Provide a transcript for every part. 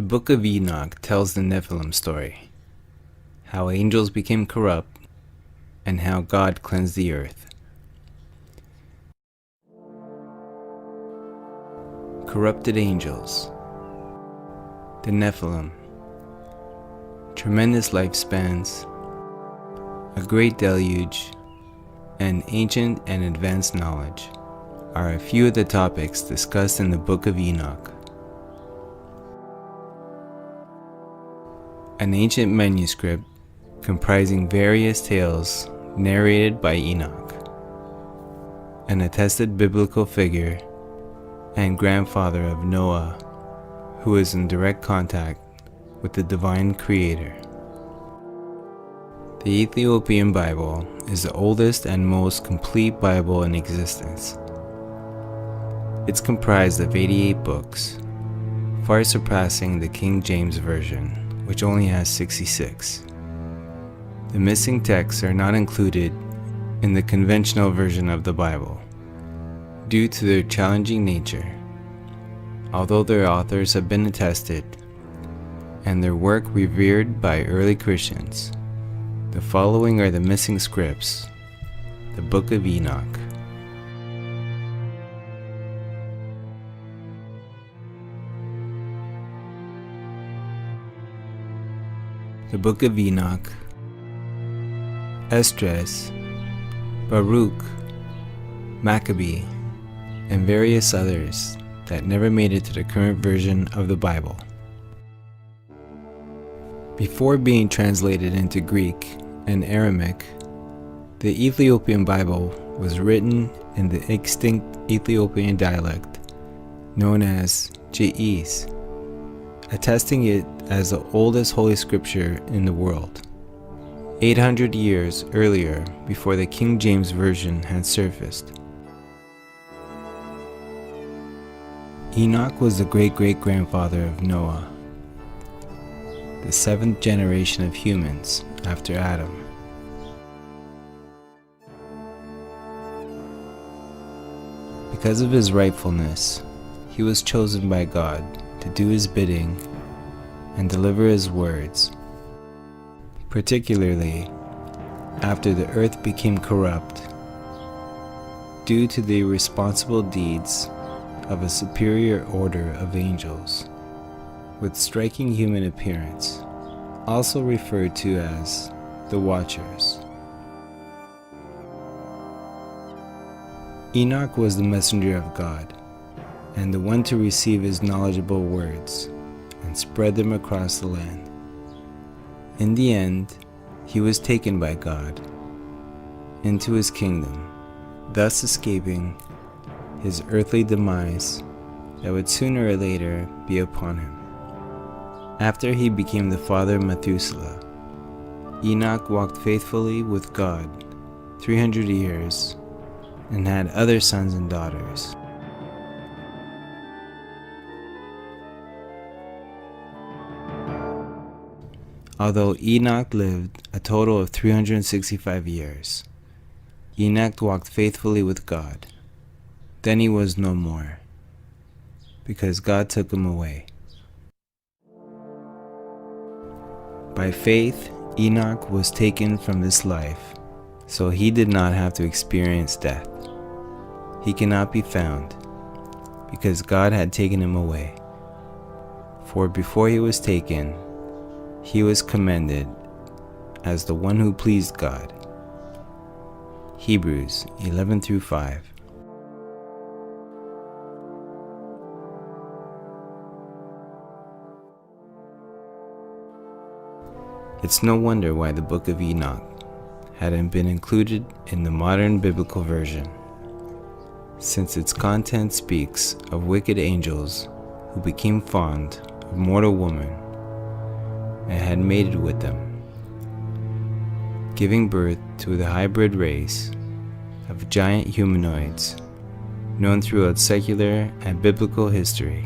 book of Enoch tells the Nephilim story, how angels became corrupt, and how God cleansed the earth. Corrupted angels. The Nephilim. Tremendous lifespans, a great deluge, and ancient and advanced knowledge are a few of the topics discussed in the book of Enoch. An ancient manuscript comprising various tales narrated by Enoch, an attested biblical figure and grandfather of Noah, who is in direct contact with the divine creator. The Ethiopian Bible is the oldest and most complete Bible in existence. It's comprised of 88 books, far surpassing the King James Version, which only has 66. The missing texts are not included in the conventional version of the Bible, due to their challenging nature. Although their authors have been attested, and their work revered by early Christians, the following are the missing scripts: the Book of Enoch. The Book of Enoch, Esdras, Baruch, Maccabee, and various others that never made it to the current version of the Bible. Before being translated into Greek and Aramaic, the Ethiopian Bible was written in the extinct Ethiopian dialect known as Ge'ez, attesting it as the oldest holy scripture in the world. 800 years earlier, before the King James Version had surfaced. Enoch was the great-great-grandfather of Noah, the seventh generation of humans after Adam. Because of his rightfulness, he was chosen by God to do his bidding and deliver his words, particularly after the earth became corrupt due to the irresponsible deeds of a superior order of angels with striking human appearance, also referred to as the Watchers. Enoch was the messenger of God and the one to receive his knowledgeable words and spread them across the land. In the end, he was taken by God into his kingdom, thus escaping his earthly demise that would sooner or later be upon him. After he became the father of Methuselah, Enoch walked faithfully with God 300 years and had other sons and daughters. Although Enoch lived a total of 365 years, Enoch walked faithfully with God. Then he was no more, because God took him away. By faith, Enoch was taken from this life, so he did not have to experience death. He cannot be found, because God had taken him away. For before he was taken, he was commended as the one who pleased God. Hebrews 11-5. It's no wonder why the Book of Enoch hadn't been included in the modern biblical version, since its content speaks of wicked angels who became fond of mortal women and had mated with them, giving birth to the hybrid race of giant humanoids known throughout secular and biblical history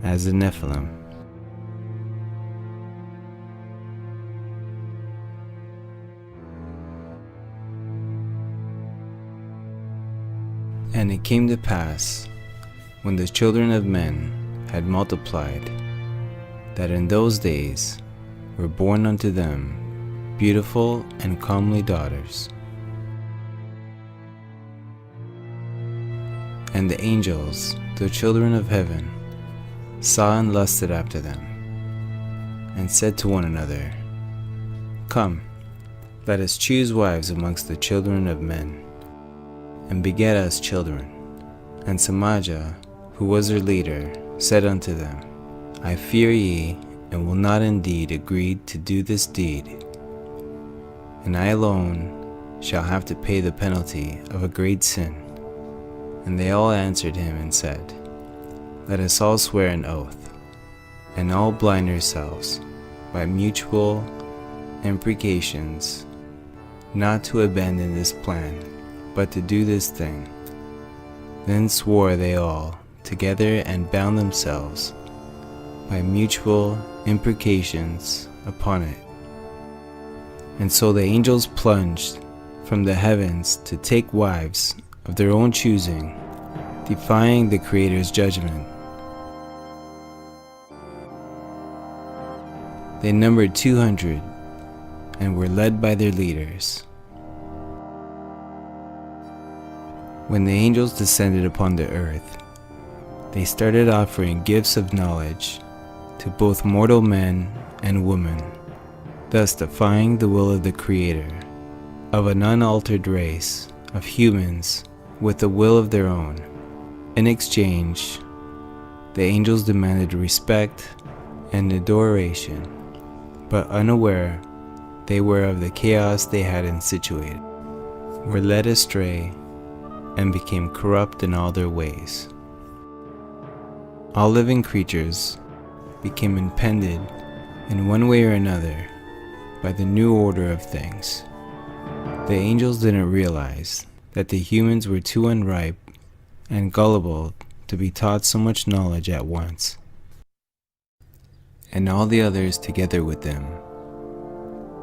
as the Nephilim. And it came to pass, when the children of men had multiplied, that in those days were born unto them beautiful and comely daughters. And the angels, the children of heaven, saw and lusted after them, and said to one another, Come, let us choose wives amongst the children of men, and beget us children. And Samaja, who was their leader, said unto them, I fear ye, and will not indeed agree to do this deed, and I alone shall have to pay the penalty of a great sin. And they all answered him and said, Let us all swear an oath, and all blind ourselves by mutual imprecations, not to abandon this plan, but to do this thing. Then swore they all together and bound themselves by mutual imprecations upon it. And so the angels plunged from the heavens to take wives of their own choosing, defying the Creator's judgment. They numbered 200 and were led by their leaders. When the angels descended upon the earth, they started offering gifts of knowledge to both mortal men and women, thus defying the will of the Creator of an unaltered race of humans with a will of their own. In exchange, the angels demanded respect and adoration, but unaware they were of the chaos they had instituted, were led astray, and became corrupt in all their ways. All living creatures became impeded in one way or another by the new order of things. The angels didn't realize that the humans were too unripe and gullible to be taught so much knowledge at once. And all the others together with them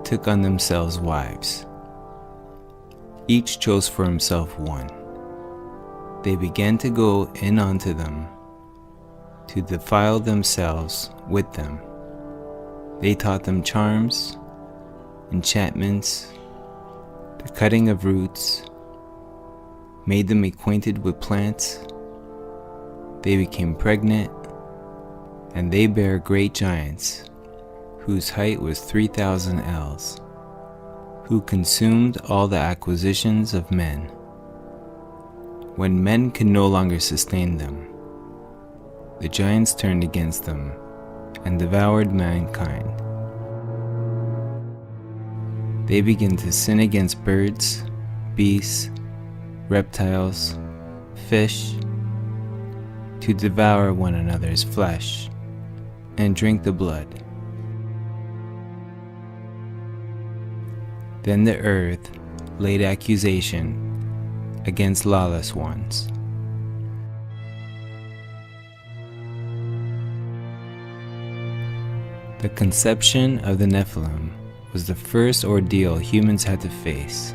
took on themselves wives. Each chose for himself one. They began to go in unto them, to defile themselves with them. They taught them charms, enchantments, the cutting of roots, made them acquainted with plants. They became pregnant, and they bare great giants, whose height was 3,000 ells, who consumed all the acquisitions of men. When men could no longer sustain them, the giants turned against them and devoured mankind. They began to sin against birds, beasts, reptiles, fish, to devour one another's flesh and drink the blood. Then the earth laid accusation against lawless ones. The conception of the Nephilim was the first ordeal humans had to face.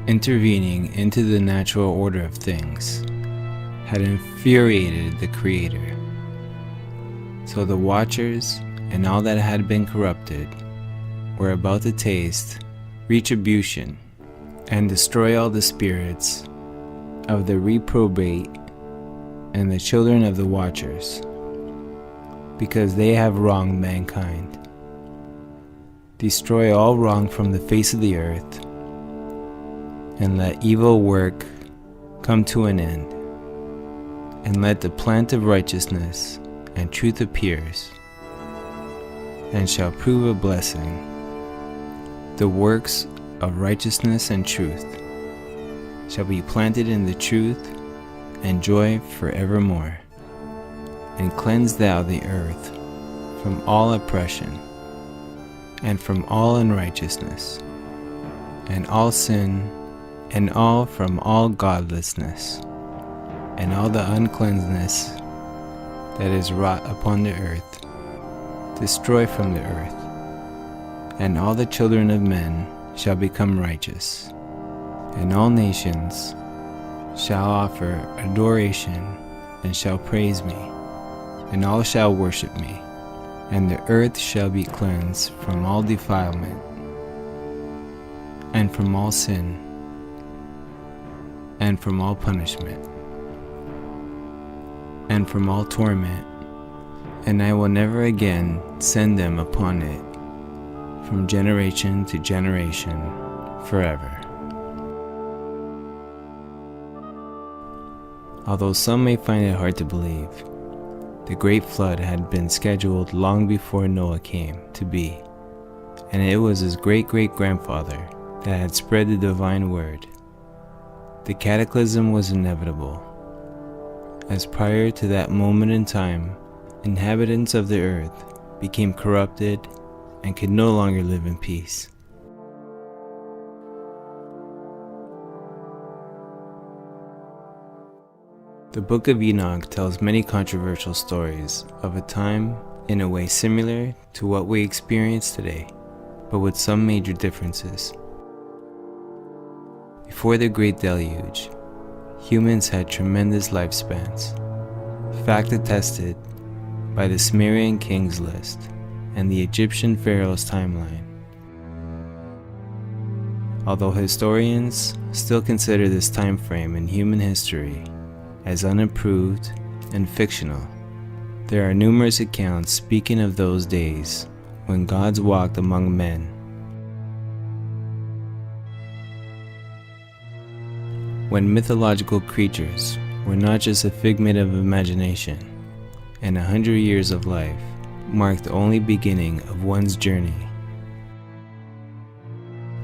Intervening into the natural order of things had infuriated the Creator. So the Watchers and all that had been corrupted were about to taste retribution and destroy all the spirits of the reprobate and the children of the Watchers, because they have wronged mankind. Destroy all wrong from the face of the earth, and let evil work come to an end, and let the plant of righteousness and truth appears, and shall prove a blessing. The works of righteousness and truth shall be planted in the truth and joy forevermore. And cleanse thou the earth from all oppression, and from all unrighteousness, and all sin, and all from all godlessness, and all the uncleanness that is wrought upon the earth, destroy from the earth. And all the children of men shall become righteous, and all nations shall offer adoration and shall praise me, and all shall worship me, And the earth shall be cleansed from all defilement, and from all sin, and from all punishment, and from all torment, and I will never again send them upon it from generation to generation forever. Although some may find it hard to believe, the great flood had been scheduled long before Noah came to be, and it was his great-great-grandfather that had spread the divine word. The cataclysm was inevitable, as prior to that moment in time, inhabitants of the earth became corrupted and could no longer live in peace. The Book of Enoch tells many controversial stories of a time in a way similar to what we experience today, but with some major differences. Before the Great Deluge, humans had tremendous lifespans, fact attested by the Sumerian kings list and the Egyptian pharaohs timeline. Although historians still consider this time frame in human history as unapproved and fictional, there are numerous accounts speaking of those days when gods walked among men. When mythological creatures were not just a figment of imagination, and 100 years of life marked the only beginning of one's journey.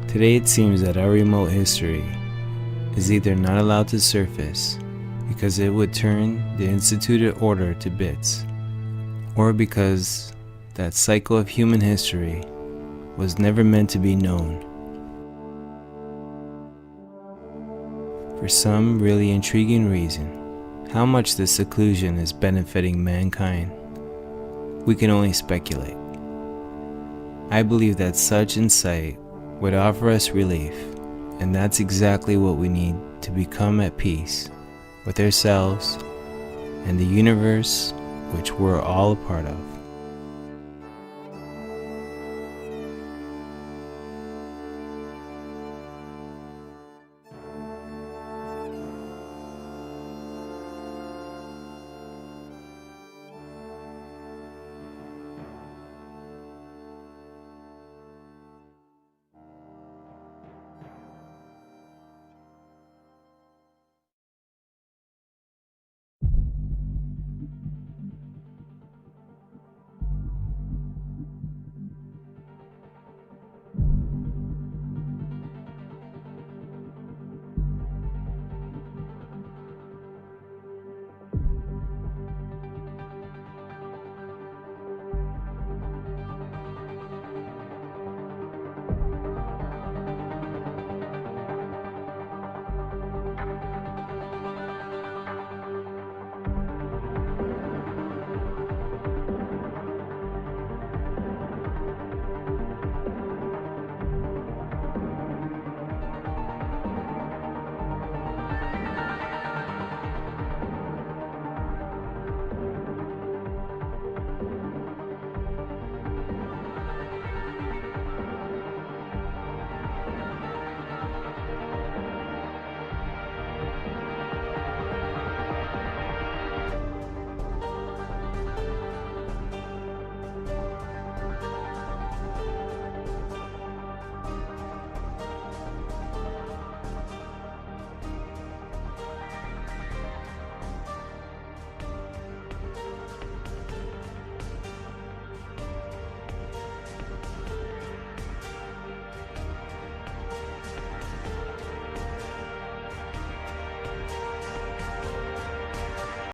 Today it seems that our remote history is either not allowed to surface because it would turn the instituted order to bits, or because that cycle of human history was never meant to be known. For some really intriguing reason, how much this seclusion is benefiting mankind, we can only speculate. I believe that such insight would offer us relief, and that's exactly what we need to become at peace with ourselves and the universe which we're all a part of.